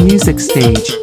Music stage.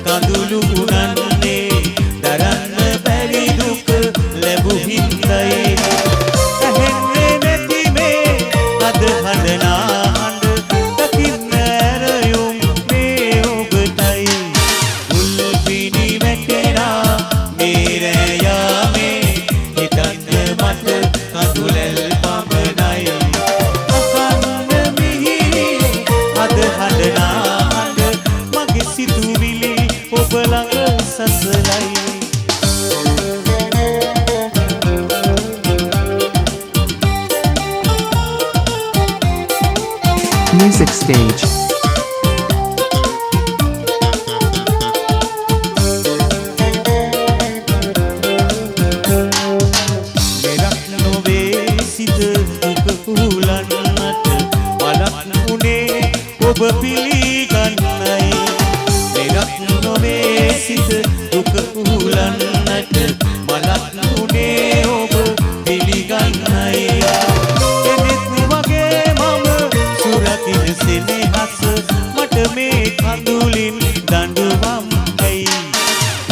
කඳුළු උනන්නේ දරන්න බැරි දුක ලැබු හින්දා stage. ඔබ පිළිගන්නයි මෙරක් නොවේ සිත දුක උහුලන්නට මලක් නුනේ ඔබ පිළිගන්නයි එනෙත් වගේ මම සුරකින සෙනෙහස මට මේ කඳුලින් දඬුවම් ඇයි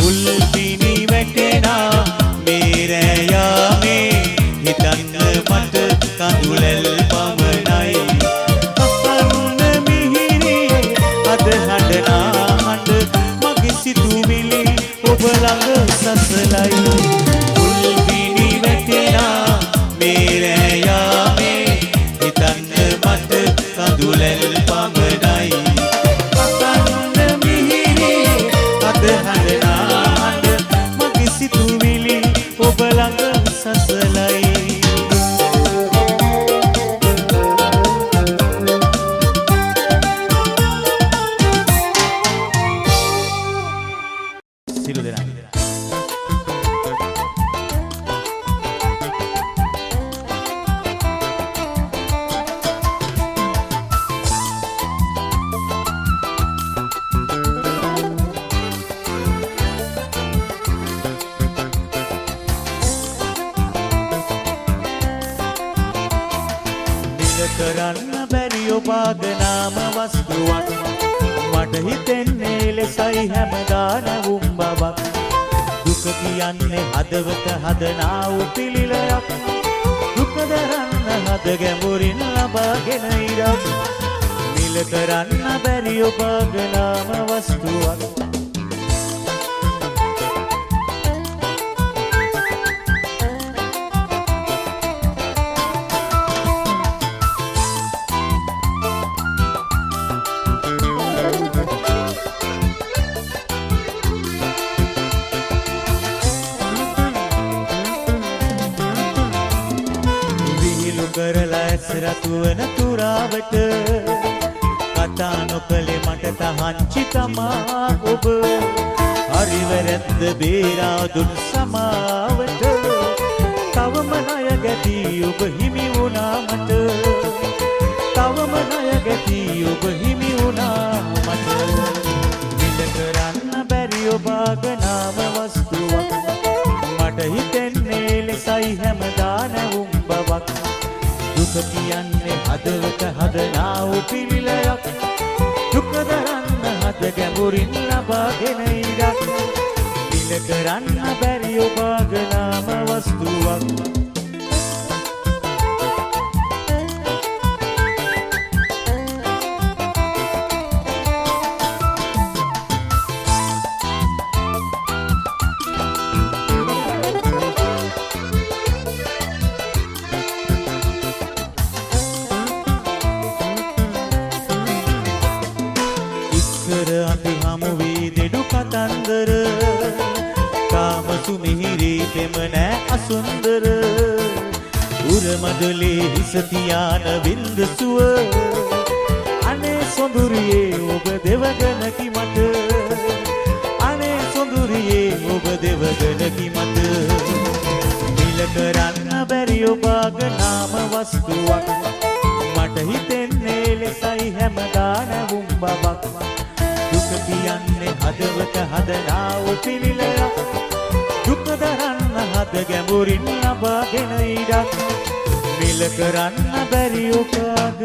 උල් පිණි වැටෙනා මේ රෑ යාමේ හිතන්න මට කඳුලැල් පමණයි සිතුවිලි ඔබ ළඟ සසලයි උල් පිණි වැටෙනා මේ රෑ යාමේ හිතන්න මට කඳුලැල් පමණයි අකන්න මිහිරේ අද හඬනා මගේ සිතුවිලි ඔබ ළඟ සසලයි කරන්න බැරි ඔබාගනාම වස්තුවක් මට හිතෙන්නේ ලෙසයි හැමදාන වුම්බවක් දුක කියන්නේ හදවත හදනා වූ පිළිලයක් දුක දරන්න හද ගැඹුරින් ලබාගෙන ඉරක් මිල කරන්න බැරි ඔබාගනාම වස්තුවක් කරලා ඇසරතුවන තුරාවට කතා නොකළේ මට තහංචි තමා ඔබ හරිවැරැද්ද බේරා දුන් සමාවට තවම ණය ගැති ඔබ හිමි වුණා මට තවම ණය ගැති ඔබ හිමි වුණා මට විඳ කරන්න බැරි ඔබාගනාම වස්තුවක් මට හිතෙන්නේ ලෙසයි හැමදාන වුම්බවක් දුක කියන්නේ හදවත හදනා වූ පිළිලයක් දුක දරන්න හද ගැඹුරින් ලබාගෙන ඉරක් පිළ කරන්න බැරි ඔබාගනාම වස්තුවක් අපි හමු වී දෙඩු කතන්දර කාම සුමිහිරී තෙම නෑ අසුන්දර උරමඩලේ හිස තියාන වින්ද සුව අනේ සොඳුරියේ ඔබ දෙවගනකි මට අනේ සොඳුරියේ ඔබ දෙවගනකි මට මිල කරන්න බැරි ඔබාගනාම වස්තුවක් මට හිතෙන්නේ ලෙසයි හැමදාන වුම්බවක් දුක කියන්නේ හදවත හදනා වූ පිළිලයක් දුක දරන්න හද ගැඹුරින් ලබාගෙන ඉරක් මිල කරන්න බැරි උපාග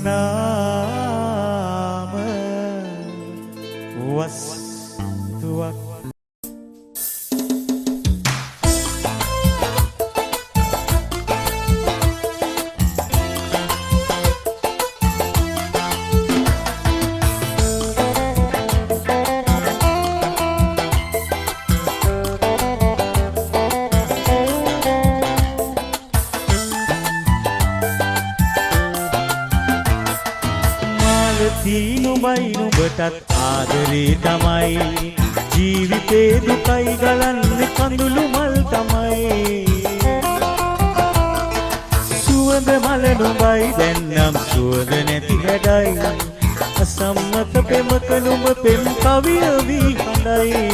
නාම වස්තුවක් නුඹයි නුඹටත් ආදරේ තමයි ජීවිතේ දුකයි ගලන්නේ කඳුළු මල් තමයි සුවඳ මල නුඹයි දැන්නම් සුවඳ නැති හැඩයි අසම්මත පෙමක නුඹ පෙම් කවිය වී හඬයි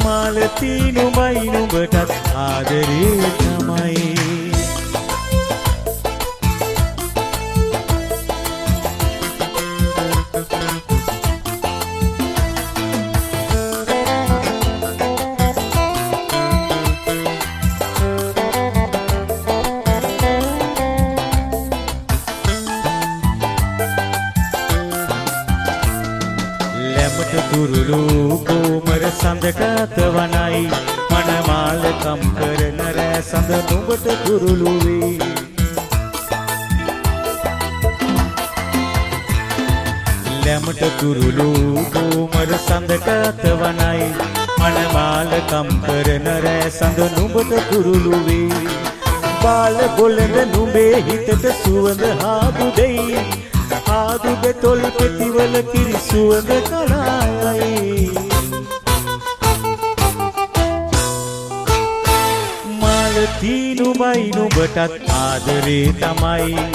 මාලති නුඹයි නුඹටත් ආදරේ තමයි තුරුළු කොමර සඳට අතවනයි මනමාල කම් කරන රෑ සඳ නුඹට තුරුළු වේ ලැමට තුරුළු කොමර සඳට අතවනයි මනමාල කම් කරන රෑ සඳ නුඹට තුරුළු වේ බාල බොළඳ නුඹේ හිතට සුවඳ හාදු දෙයි ආදු බෙතොල් පෙතිවල කිරි සුවඳ කරායයි මාලති නුඹයි නුඹටත් ආදරේ තමයි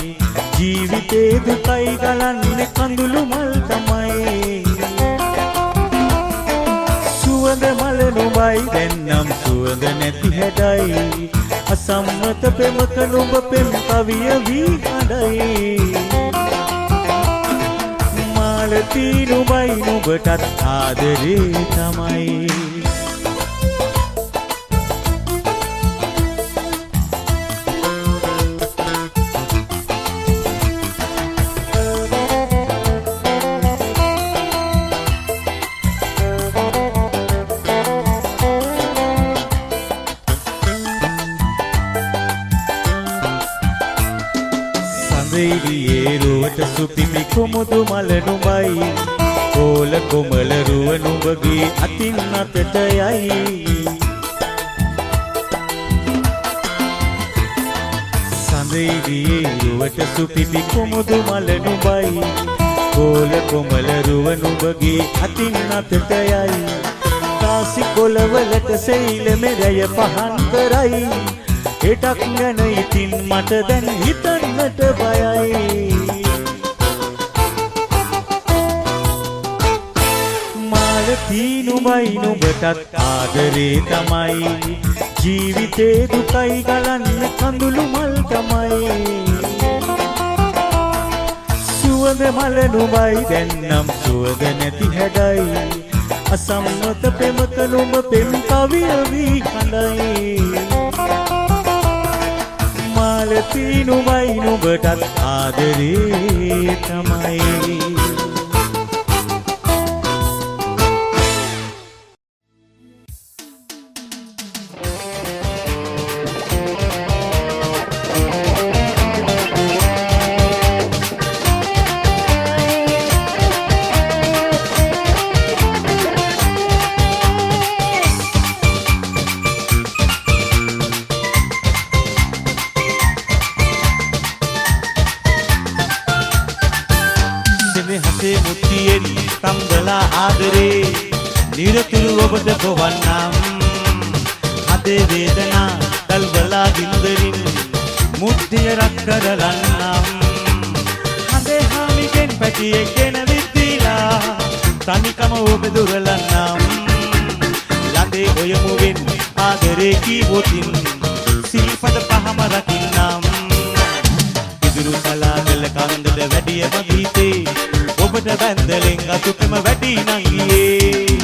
ජීවිතේ දුකයි ගලන්නේ කඳුළු මල් තමයි සුවඳ මල නුඹයි දැන්නම් සුවඳ නැති හැඩයි අසම්මත පෙමක නුඹ පෙම් කවිය වී හඬයි මාලති නුඹයි නුඹටත් ආදරේ තමයි සඳෙලියේ රුවට සුපිමි කුමුදු මල නුඹයි කෝල කොමල රුව නුඹගේ අතින් අතට යයි සඳෙලියේ රුවට සුපිමි කුමුදු මල නුඹයි කෝල කොමල රුව නුඹගේ අතින් අතට යයි කාසි කොළවලට සෙයිල මෙරය පහන් කරයි එටක් ගැන ඉතින් මට දැන් හිතන්නට බයයි මාලති නුඹයි නුඹටත් ආදරේ තමයි ජීවිතේ දුකයි ගලන්න කඳුළු මල් තමයි සුවඳ මල නුඹයි දැන්නම් සුවඳ නැති හැඩයි අසම්මත පෙමක නුඹ පෙම් කවිය වී හඬයි මාලති නුඹයි නුඹටත් ආදරේ තමයි හසේ මුත්තියෙන් තම්බලා ආදරේ නිරතුරු ඔබට ගොවන්නම් හදේ වේදනා තල්බලා ගින්දරින් මුත්තිය රත් කරලන්නම් හදේ හාමිගෙන් පැටියෙක්ගෙන විද්දීලා තනිකම ඔබ දුරලන්නම් ලදේ ඔයමුවෙන් ආදරේ කීවොතින් සිල්පද පහම රකින්නම් ඉදුරු සලාගල කන්දට වැඩිය මගීතේ ඔබට බැන්දලෙන් අතුකම වැඩි නංගියේ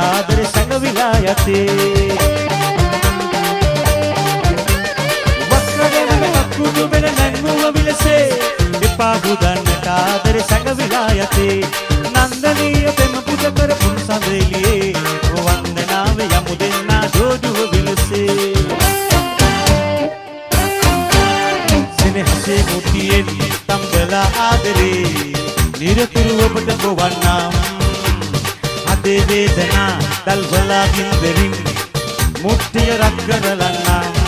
ආදරේ සංගවිලා යතේ වක්කගෙන කකුඩු බෙන නැංගුව විලසේ එපා බුදන්නට ආදරේ සංගවිලා යතේ නන්දනීය පෙම පුද කරපුන් සඳෙලියේ වන්දනාව යමු දෙන්නා ජෝඩුව විලසේ සෙනෙහසේ මුතියෙන් තම්බ තම්බලා ආදරේ නිරතුරු ඔබට පොවන්නම් අදේ වේදනා තල්වලා ගින්දරින් මුට්ටිය රත් කරලන්නම්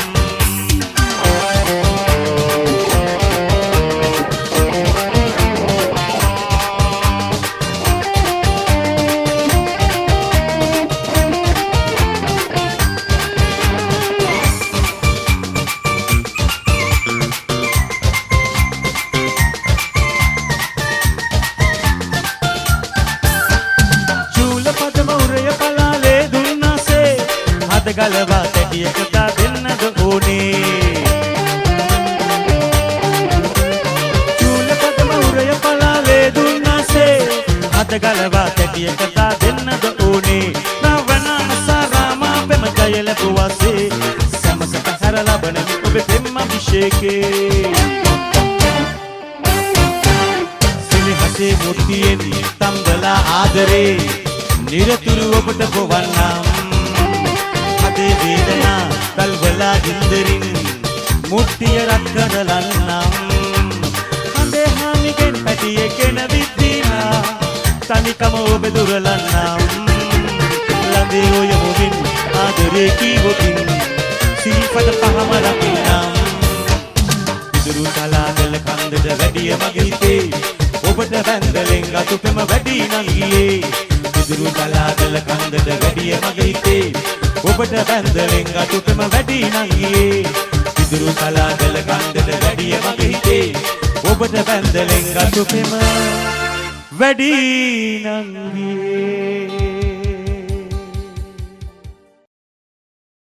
ගලවා තැටියකට දෙන්නද ඕනේ චූලපදම උරය පලාලේ දුන්නාසේ අත ගලවා තැටියකට දෙන්නද ඕනේ නවනසාරාමා පෙම ජය ලැබුවාසේ සමසත හැර ලබන ඔබේ පෙම් අභිෂේකේ සිලිහසේ මුට්ටියෙන් තම්බලා ආදරේ නිරතුරු ඔබට පොවන්නම් අදේ වේදනා තල්වලා ගින්දරින් මුට්ටිය රත් කරලන්නම් හඳේ හාමිගෙන් පැටියෙකෙන විද්දීලා තනිකම ඔබ දුරලන්නම් ළඟේ ඔය මුවින් ආදරේ කීවොතින් සිරිපද පහම රකින්නම් ඉදුරු තලාගල කන්දට වැඩිය මගේ හිතේ ඔබට වැන්දලෙන් අතුපෙම වැඩි නංගියේ ඉදුරු තලාගල කන්දට වැඩිය මගේ හිතේ ඔබට බැන්දලෙන් අතුපෙම වැඩි නංගියේ ඉදුරු කලාගල කන්දට වැඩිය මගේ හිතේ ඔබට බැන්දලෙන් අතුපෙම වැඩි නංගියේ